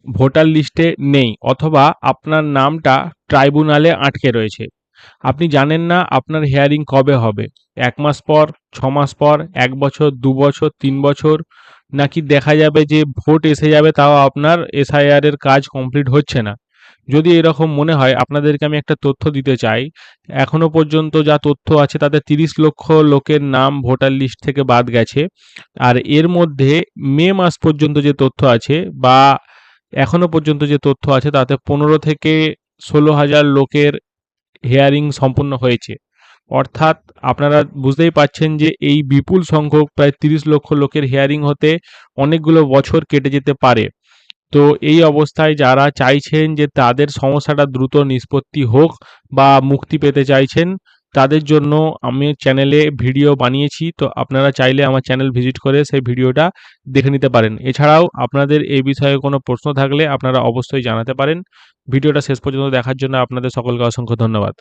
Voter লিস্টে নেই অথবা আপনার নামটা ট্রাইব্যুনালে আটকে রয়েছে। আপনি জানেন না আপনার হিয়ারিং কবে হবে। ১ মাস পর, ৬ মাস পর, ১ বছর, ২ বছর, ৩ বছর, নাকি দেখা যাবে যে ভোট এসে যাবে তাও আপনার এসআইআর এর কাজ কমপ্লিট হচ্ছে না। যদি এরকম মনে হয় আপনাদেরকে আমি একটা তথ্য দিতে চাই। এখনো পর্যন্ত যা তথ্য আছে তাতে ৩০ লক্ষ লোকের নাম ভোটার লিস্ট থেকে বাদ গেছে। আর এর মধ্যে মে মাস পর্যন্ত যে তথ্য আছে বা এখনো পর্যন্ত যে তথ্য আছে তাতে ১৫ থেকে ১৬,০০০ লোকের হিয়ারিং সম্পূর্ণ হয়েছে। অর্থাৎ আপনারা বুঝতেই পারছেন যে এই বিপুল সংখ্যক প্রায় ৩০ লক্ষ লোকের হিয়ারিং হতে অনেকগুলো বছর কেটে যেতে পারে। তো এই অবস্থায় যারা চাইছেন যে তাদের সমস্যাটা দ্রুত নিষ্পত্তি হোক বা মুক্তি পেতে চাইছেন, তাদের জন্য আমি চ্যানেলে ভিডিও বানিয়েছি। তো আপনারা চাইলে আমার চ্যানেল ভিজিট করে সেই ভিডিওটা দেখে নিতে পারেন। এছাড়াও আপনাদের এই বিষয়ে কোনো প্রশ্ন থাকলে আপনারা অবশ্যই জানাতে পারেন। ভিডিওটা শেষ পর্যন্ত দেখার জন্য আপনাদের সকলকে অসংখ্য ধন্যবাদ।